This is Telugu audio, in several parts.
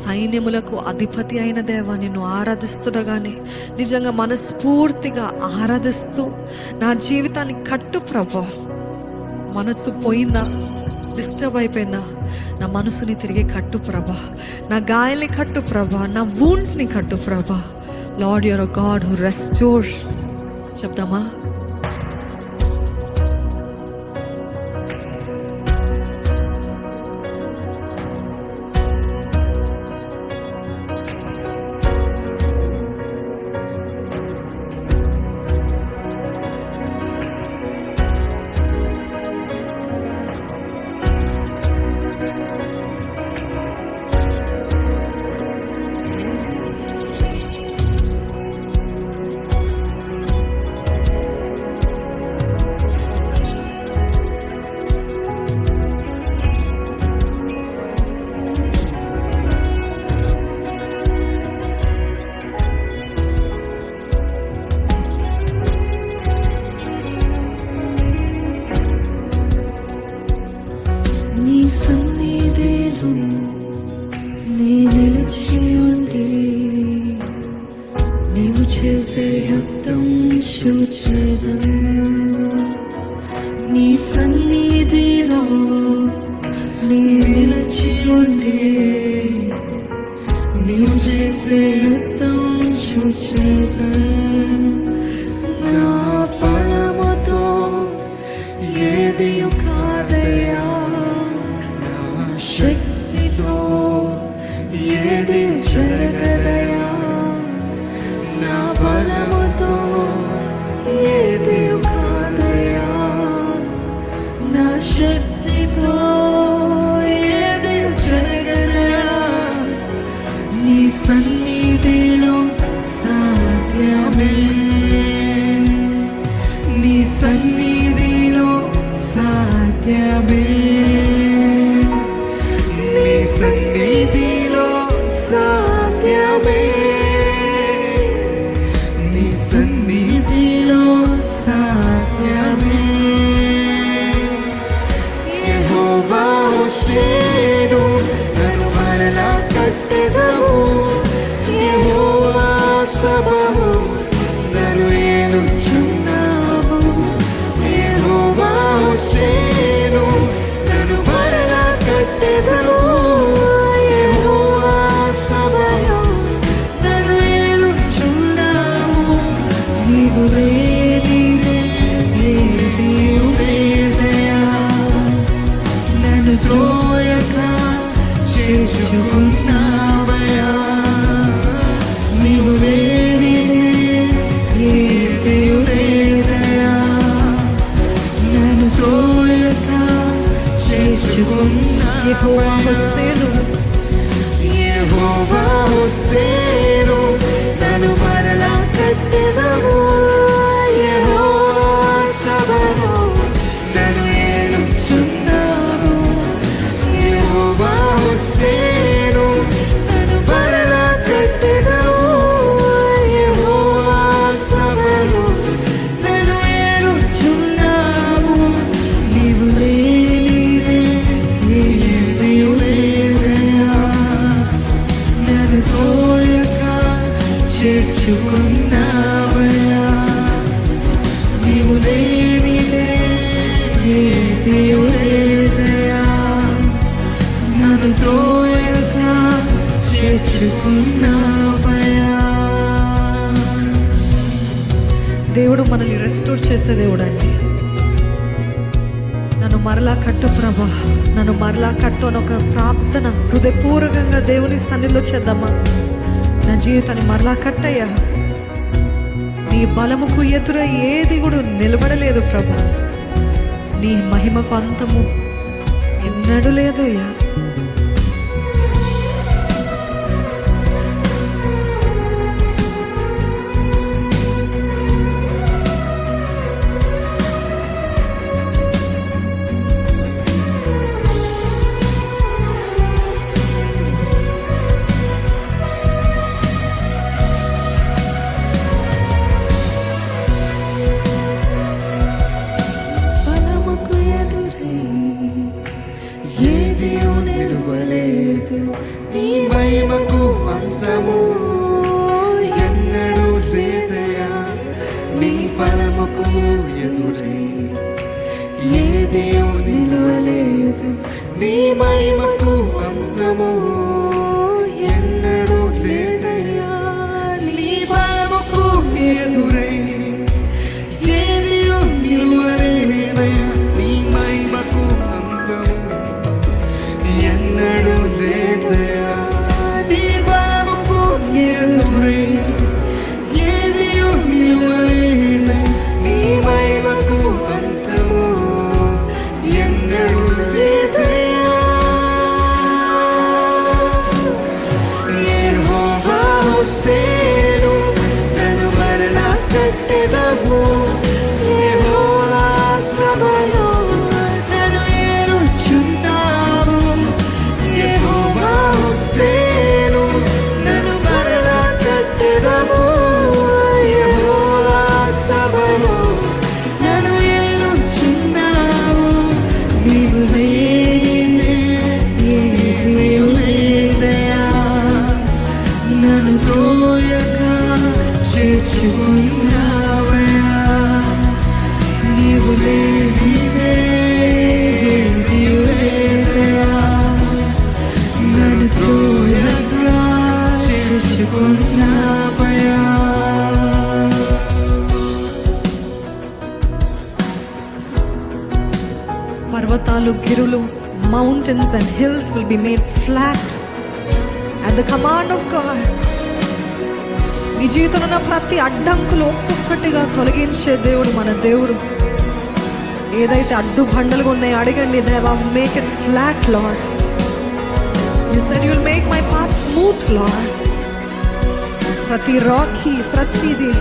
సైన్యములకు అధిపతి అయిన దేవా, నిన్ను ఆరాధిస్తుండగానే నిజంగా మనస్ఫూర్తిగా ఆరాధిస్తూ నా జీవితాన్ని కట్టు ప్రభా. మనస్సు పోయిందా, డిస్టర్బ్ అయిపోయిందా, నా మనసుని తిరిగి కట్టు ప్రభా. నా గాయాల్ని కట్టు ప్రభా, నా వూండ్స్ని కట్టు ప్రభా. Lord, your a God who restores. చెప్దామా? నీ సన్నిధిలో నీ నిలిచి ఉండి నీవు చేసే యుద్ధం చూచేదం. నా బలముతో ఏది కాదయ్యా, నా శక్తితో ఏది జరగదయా. నా బలముతో ఏది కాదయా, నా శక్తితో ఏది జరగదయా. నీ సన్నిధిలో సాధ్యమే, నీ సన్నిధిలో సాధ్యమే, నీ సన్నిధిలో సాధ్యమే, నీ సన్నిధిలో సాధ్యమే. యెహోవా హోషేను నన్ను మరలా కట్టెదవు. యెహోవా సబహు నన్ను ఏలుచున్నావు. యెహోవా హోషేను నన్ను మరలా కట్టెదవు. యెహోవా సబహు నన్ను ఏలుచున్నావు. నీవు లేనిదే ఏదీ లేదయా, నన్ను త్రోయక చేర్చుకున్నావయా. నీవు లేనిదే ఏదీ లేదయా, నన్ను త్రోయక చేర్చుకున్నావయా. యెహోవా హోసేను, యెహోవా హోసేను నన్ను మరలా కట్టెదవు. యెహోవా సబహు నన్ను ఏలుచున్నావు. యెహోవా హోసేను నన్ను మరలా కట్టెదవు. యెహోవా సబహు నన్ను ఏలుచున్నావు. నీవు లేనిదే ఏదీ లేదయా, నన్ను తోయక చేర్చుకున్నావయా. నీవు లేనిదే ఏదీ లేదయా, నన్ను తోయక చేర్చుకున్నావయా. దేవుడు మనల్ని రెస్టోర్ చేసే దేవుడు అండి. నన్ను మరలా కట్టు ప్రభా, నన్ను మరలా కట్టు అని ఒక ప్రార్థన హృదయపూర్వకంగా దేవుని సన్నిధిలో చేద్దామా. నా జీవితాన్ని మరలా కట్టయ్యా. నీ బలముకు ఎదుర ఏది కూడా నిలబడలేదు ప్రభా. నీ మహిమకు అంతము ఎన్నడూ లేదయ్యా. బలముకు ఎదురై ఏది మహిమకు అంతము ఎన్నడూ లేదయా, నీ బలముకు ఎదురై ఏదియో నిలువలేదు. నీ మహిమకు అంతము ఎన్నడూ లేదయా, నీ బలముకు ఎదురై ఏదియో నిలువలేదయా. నీ మహిమకు అంతము ఎన్నడూ లేదయా, నీ బలముకు ఎదురై ఏదియో నిలువలేదయా. నీ మహిమకు అంతము ఎన్నడూ లేదయా. యెహోవా హోసేను, నన్ను మరలా కట్టెదవు. యెహోవా సభలో నన్ను ఏలుచున్నావు. యెహోవా హోసేను, నన్ను మరలా కట్టెదవు. యెహోవా సభలో నన్ను ఏలుచున్నావు. నీవు లేదయా, నన్ను తోయక చేర్చుకున్నావయా. నీవు లేదయా, నన్ను తోయక చేర్చుకున్నావయా. పర్వతాలు గిరులు, mountains and hills will be made flat at the command of God. నీ జీవితంలో ఉన్న ప్రతి అడ్డంకులు ఒక్కొక్కటిగా తొలగించే దేవుడు మన దేవుడు. ఏదైతే అడ్డు బండలుగా ఉన్నాయో అడగండి, దేవా make it flat Lord. You said you will make my path smooth Lord. ప్రతి రాకీ, ప్రతిది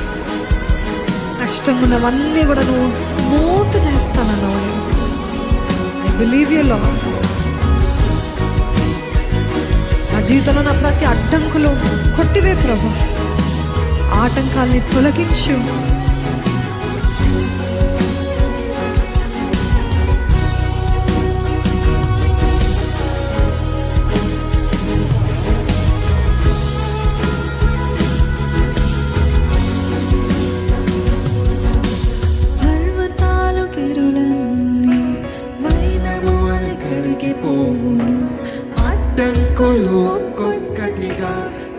కష్టంగా ఉన్నవన్నీ కూడా నువ్వు స్మూత్ చేస్తానన్నావు. I believe you Lord. నా జీవితంలో నా ప్రతి అడ్డంకులు కొట్టివే ప్రభు, ఆటంకాల్ని తొలగించు. పర్వతాలు గిరులన్నీ మైనము వలె కరిగిపోవును. అడ్డంకులు ఒక్కొక్కటిగా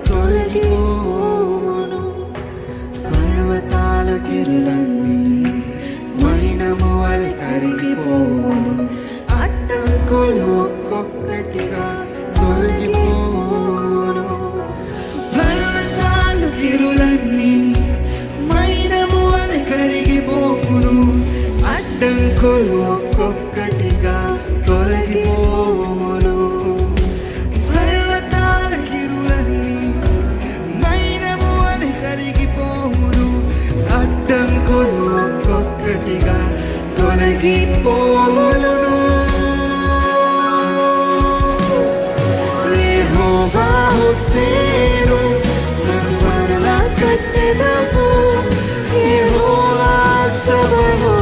తొలగిపోవును. పర్వతాల గిరులన్నీ మైనము వలె కరిగిపోవును. అడ్డంకులు ఒక్కొక్కటిగా తొలగిపోవును. పర్వతాలు గిరులన్నీ మైనము వలె కరిగిపోవును. అడ్డంకులు ఒక్కొక్కటిగా తొలగిపోవును. పర్వతాల గిరులన్నీ మైనము వలె కరిగిపోవును. అడ్డంకులు ఒక్కొక్కటిగా తొలగిపోవును. యెహోవా హోసేను, నన్ను మరలా కట్టెదవు. యెహోవా సభలో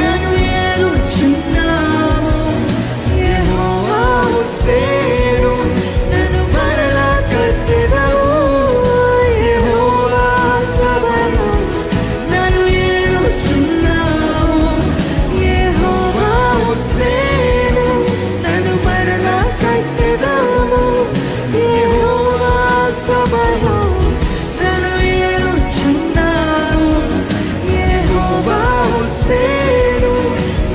నన్ను ఏలుచున్నావు. యెహోవా హోసేను, నన్ను మరలా కట్టెదవు. యెహోవా సభలో నన్ను ఏలుచున్నావు. యెహోవా హోసేను, నన్ను మరలా కట్టెదవు. యెహోవా సభలో నన్ను ఏలుచున్నావు. యెహోవా హోసేను,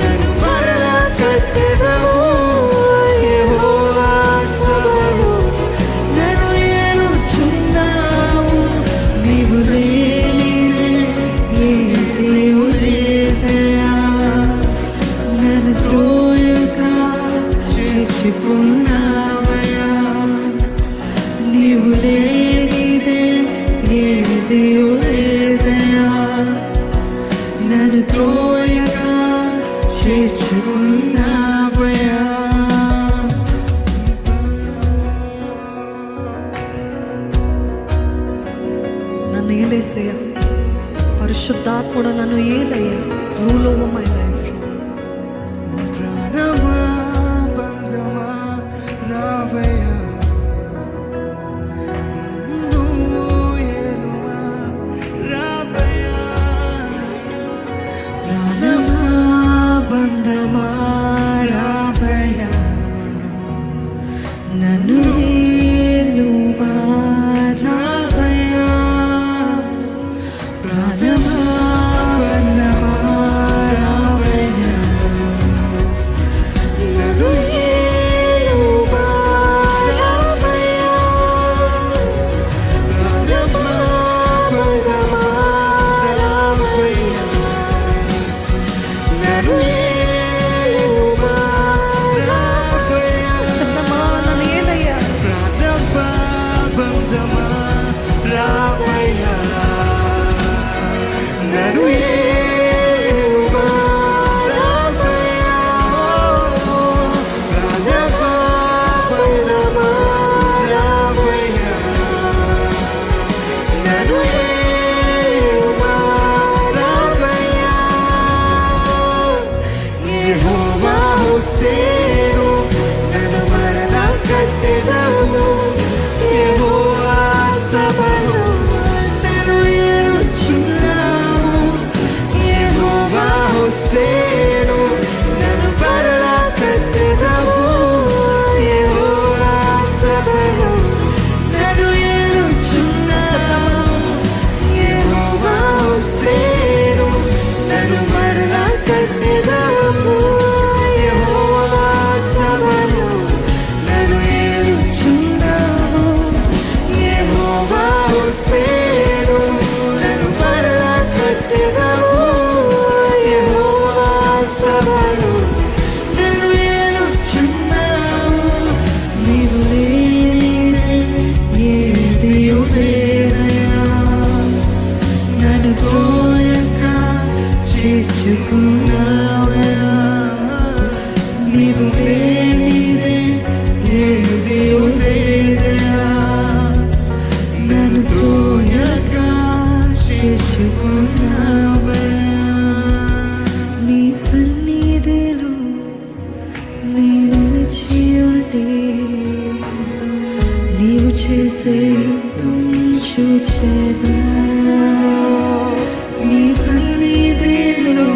నన్ను మరలా కట్టెదవు. యెహోవా సభలో నన్ను ఏలుచున్నావు. నీవు లేనిదే ఏ దేవుడు లేదయా, నన్ను త్రోయక చేర్చుకున్నావయా. నీవు లేనిదే ఏ దేవుడు లేదయా, నన్ను త్రోయక చేర్చుకున్నావయా. నన్ను ఏలేసయ్యా, పరిశుద్ధాత్ముడు నన్ను ఏలయ్యా. Rule over my life. ప్రాణమా బంధమా రావయ్యా, ఏలువా రావయ్యా, ప్రాణమా బంధమా రావయ్యా, నన్ను ఏలువా రావయ్యా, ప్రాణమా బంధమా రావయ్యా, నన్ను ఏలువా రావయ్యా, చెప్తామా నన్ను ఏలయ్యా, ప్రాణమా బంధమా రావయ్యా, నన్ను ఏలువా రావయ్యా, ప్రాణమా బంధమా రావయ్యా, నన్ను ఏలువా రావయ్యా, యెహోవా హోసేను నన్ను మరలా కట్టెదవు, యెహోవా సభలో నన్ను ఏలుచున్నావు, యెహోవా హోసేను నన్ను మరలా కట్టెదవు, యెహోవా సభలో నన్ను ఏలుచున్నావు, యెహోవా హోసేను నన్ను మరలా కట్టెదవు, యెహోవా సభలో నన్ను ఏలుచున్నావు, యెహోవా హోసేను నన్ను మరలా కట్టెదవు, యెహోవా సభలో నన్ను ఏలుచున్నావు, నీవు లేనిదే ఏదియు లేదయ్యా, నన్ను తోయక చేర్చుకున్నావయ్యా, నీవు లేనిదే ఏదియు లేదయ్యా, నన్ను తోయక చేర్చుకున్నావయ్యా, నీ సన్నిధిలో నీ నిలిచి ఉంటే నీవు చేసే యుద్ధం చూచేదను, నీ సన్నిధిలో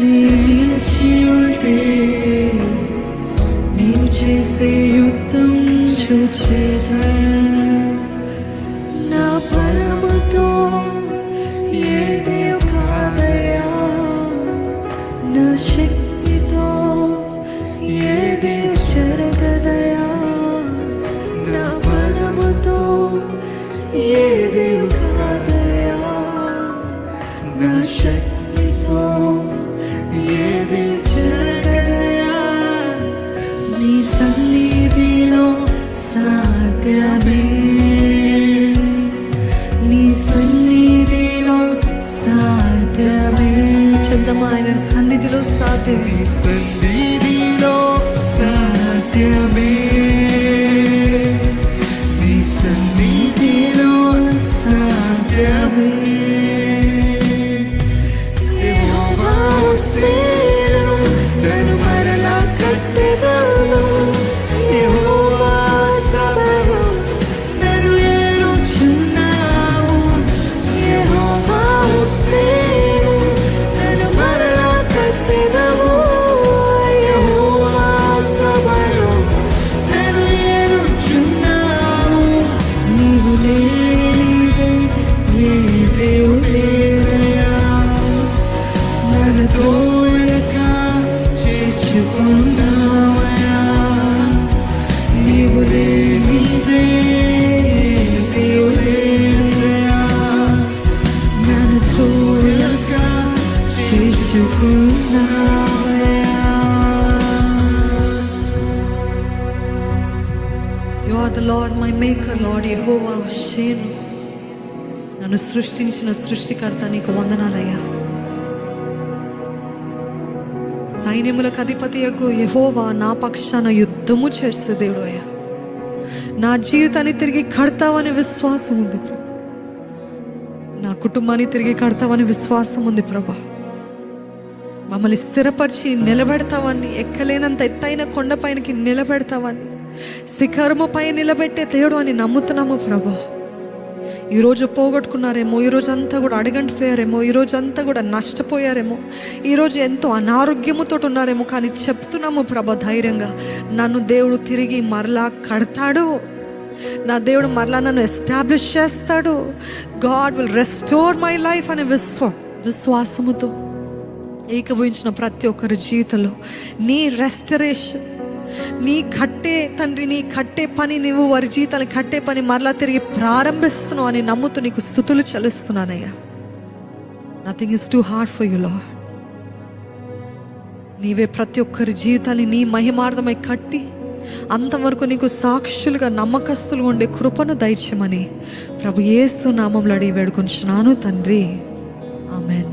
నీ నిలిచి ఉంటే నీవు చేసే యుద్ధం చూచేదను, నా బలముతో ఏదే కాదయా, నా శక్తితో ఏదే జరగదయా, నా బలముతో ఏదే కాదయా, నా శక్తితో ఏదే జరగదయా, నీ సన్నిధిలో సాధ్యమే, నీ సన్నిధిలో సాధ్యమే, చెప్తామా ఆయన సన్నిధిలో సాధ్యమే, నీ సన్నిధిలో సాధ్యమే, నీ సన్నిధిలో సాధ్యమే, యెహోవా హోసేను నన్ను మరలా కట్టెదవు, యెహోవా సభలో నన్ను ఏలుచున్నావు, యెహోవా హోసేను నన్ను మరలా కట్టెదవు, యెహోవా సభలో నన్ను ఏలుచున్నావు, నీవు లేనిదే ఏదియు లేదయ్యా, నన్ను తోయక చేర్చుకున్నావయ్యా, నీవు లేనిదే ఏదియు లేదయ్యా, నన్ను తోయక చేర్చుకున్నావయ్యా. You are the Lord my maker, Lord Jehovah హోసేను, నన్ను సృష్టించిన సృష్టికర్త నీకు వందనాలయ్యా, సైన్యములకు అధిపతియగు యెహోవా నా పక్షాన యుద్ధము చేసే దేవుడు అయ్యా, నా జీవితాన్ని తిరిగి కడతావని విశ్వాసం ఉంది ప్రభు, నా కుటుంబాన్ని తిరిగి కడతావని విశ్వాసం ఉంది ప్రభా, మమ్మల్ని స్థిరపరిచి నిలబెడతావని, ఎక్కలేనంత ఎత్తైన కొండపైనకి నిలబెడతావని, శిఖరముపై నిలబెట్టే దేవుడు అని నమ్ముతున్నాము ప్రభా. ఈరోజు పోగొట్టుకున్నారేమో, ఈరోజు అంతా కూడా అడగంటిపోయారేమో, ఈరోజు అంతా కూడా నష్టపోయారేమో, ఈరోజు ఎంతో అనారోగ్యముతో ఉన్నారేమో. కానీ చెప్తున్నాము ప్రభా ధైర్యంగా, నన్ను దేవుడు తిరిగి మరలా కడతాడు, నా దేవుడు మరలా నన్ను ఎస్టాబ్లిష్ చేస్తాడు. God will restore my life అనే విశ్వాసముతో ఏకీభవించిన ప్రతి ఒక్కరి జీవితంలో నీ రెస్టరేషన్, నీ కట్టే తండ్రి, నీ కట్టే పని, నువ్వు వారి జీవితాన్ని కట్టే పని మరలా తిరిగి ప్రారంభిస్తున్నావు అని నమ్ముతూ నీకు స్తుతులు చెల్లిస్తున్నానయ్యా. Nothing is too hard for you Lord. నీవే ప్రతి ఒక్కరి జీవితాన్ని నీ మహిమార్థమై కట్టి అంతవరకు నీకు సాక్షులుగా నమ్మకస్తులుగా ఉండే కృపను దయచేయమని ప్రభు యేసు నామములో అడిగి వేడుకొంచున్నాను తండ్రి. ఆమేన్.